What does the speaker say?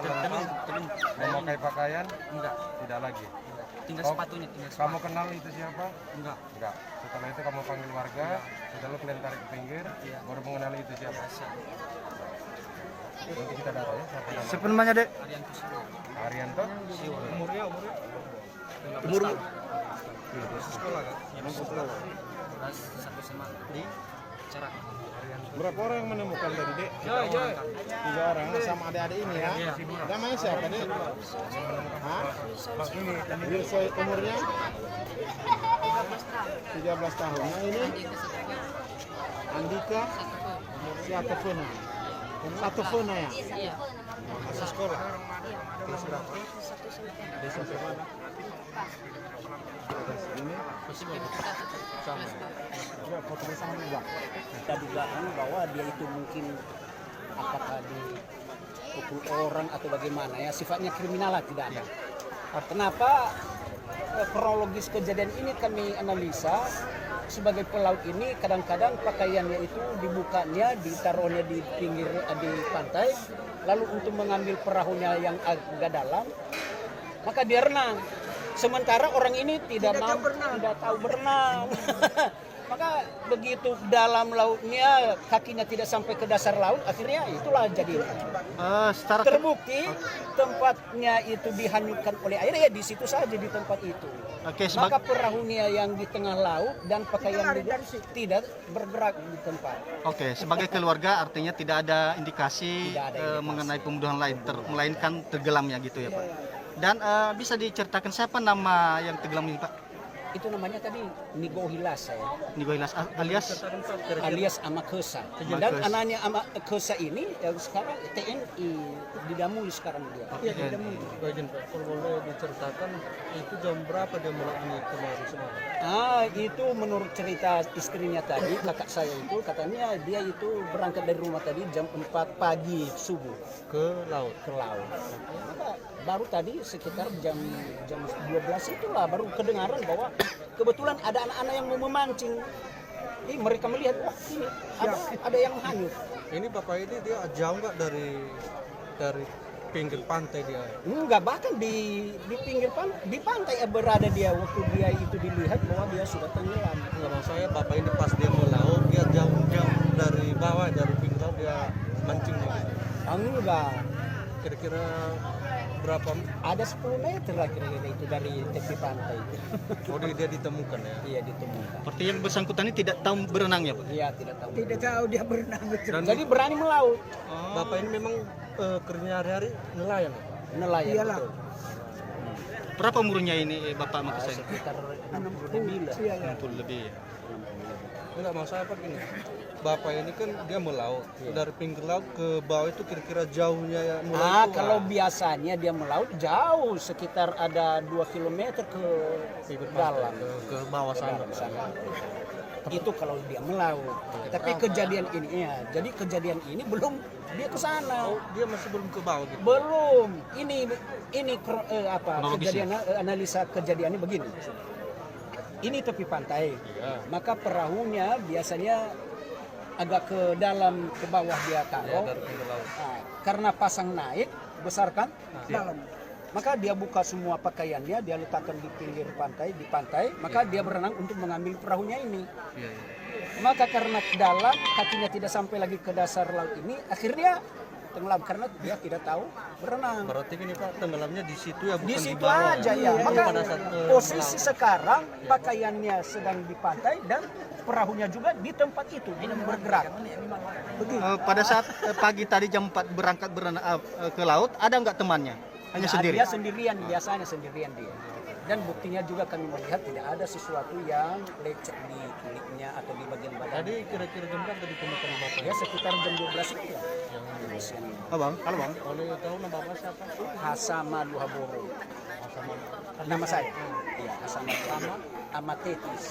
terlentang, memakai pakaian, Enggak. tidak lagi. Tinggal Oh, sepatunya, tinggal Kamu sepatu. kenal itu siapa? Enggak. Enggak. Setelah itu kamu panggil warga, setelah kalian tarik ke pinggir, baru mengenali itu siapa. Nanti kita data ya. Siapa namanya? Siapa namanya, Dek? Arian Kusuma. Arianto. Umurnya? 15 Umur tahun. Sekolah kan? Ya, masuk sekolah. Kelas 1 SMA di Cerak. Berapa orang yang menemukan tadi, Dek? Joy. 3 orang sama adik-adik ini ya. Iya. Namanya siapa, Dek? Hah? Wilson umurnya 13 tahun. Nah ini Andika Satofona. Satofona ya? Iya. Masa sekolah. Kelas berapa? Desa mana? Ini sama. Ya, fotonya sama juga. Kita dugaan bahwa dia itu mungkin apakah dipukul orang atau bagaimana ya, sifatnya kriminal lah, tidak ada. Kenapa kronologis kejadian ini kami analisa, sebagai pelaut ini kadang-kadang pakaiannya itu dibukanya, ditaruhnya di pinggir di pantai, lalu untuk mengambil perahunya yang agak dalam, maka dia renang. Sementara orang ini tidak tahu berenang. Maka begitu dalam lautnya, kakinya tidak sampai ke dasar laut, akhirnya itulah jadi Secara terbukti tempatnya itu dihanyutkan oleh air, ya di situ saja di tempat itu. Oke, Maka perahunya yang di tengah laut dan pakaian juga tidak bergerak di tempat. Oke, sebagai keluarga artinya tidak ada indikasi, Tidak ada indikasi. mengenai pembunuhan lain, melainkan tenggelamnya gitu ya, Pak. Dan bisa diceritakan siapa nama yang tenggelam ini, Pak? Itu namanya tadi Nigo Hilas ya. Nigo Hilas alias Amakesa. Amakesa. Dan anaknya Amakesa ini yang sekarang TNI di Damui sekarang dia. Iya, di Damui. Bagian Pak, kalau boleh diceritakan itu jam berapa dia mulai kemarin semalam? Itu menurut cerita istrinya tadi, kakak saya itu katanya dia itu berangkat dari rumah tadi jam 4 pagi subuh Ke laut. ke laut. Maka baru tadi sekitar jam 12 itulah baru kedengaran bahwa kebetulan ada anak-anak yang mau memancing. Mereka melihat wah ini ada yang hanyut. Ini bapak ini dia jauh nggak dari pinggir pantai dia? Enggak, bahkan di pinggir di pantai berada dia waktu dia itu dilihat bahwa dia sudah tenggelam. Enggak, maksud saya bapak ini pas dia mau laut dia jauh-jauh dari bawah, dari pinggir laut dia mancing gitu. Enggak, Kira-kira berapa? ada 10 meter lah kira-kira itu dari tepi pantai itu. Oh dia ditemukan ya? Iya ditemukan. Seperti yang bersangkutan ini tidak tahu berenang ya, Pak? Iya tidak tahu. Tidak tahu dia berenang. Dan Jadi berani melaut. bapak ini memang kerjanya hari-hari nelayan ya? Nelayan. Iyalah. Betul. Berapa umurnya ini Bapak Makasih? Sekitar 60 lah. Iya, 60 lebih ya. Enggak, maksud saya apa gini? Bapak ini kan dia melaut dari pinggir laut ke bawah itu kira-kira jauhnya ya mulai itu, Kalau biasanya dia melaut jauh sekitar ada 2 km ke pinggir dalam. pantai, ke bawah sana. Itu kalau dia melaut. Tapi kejadian ini ya, jadi kejadian ini belum dia ke sana. Oh, dia masih belum ke bawah gitu. Belum. Ini Kronologis kejadian analisa kejadiannya begini. Ini tepi pantai. Iya. Maka perahunya biasanya agak ke dalam ke bawah dia Ya, taruh. dari pinggir laut. Karena pasang naik besar kan dalam. Maka dia buka semua pakaiannya, dia letakkan di pinggir pantai, di pantai, maka dia berenang untuk mengambil perahunya ini. Iya, iya. Maka karena dalam, kakinya tidak sampai lagi ke dasar laut ini, akhirnya tenggelam karena dia tidak tahu berenang. Berarti ini Pak tenggelamnya di situ ya, bukan Di situ bawah. aja ya. Oh, Maka pada saat, posisi melaut. sekarang pakaiannya sedang di pantai dan perahunya juga di tempat itu belum bergerak. Pada saat pagi tadi jam 4 berangkat berenang ke laut, ada nggak temannya? Hanya Nah, sendiri? Dia sendirian, biasanya sendirian dia. Dan buktinya juga kami melihat tidak ada sesuatu yang lecet di kulitnya atau di bagian badan. Tadi kira-kira jam berapa ditemukan Bapak? Ya sekitar jam 12 itu lah. Oh, Bang, halo Bang. Boleh tahu nama Bapak siapa? Hasama Luhaboro. Nama saya. Iya, Hasama Amatetis.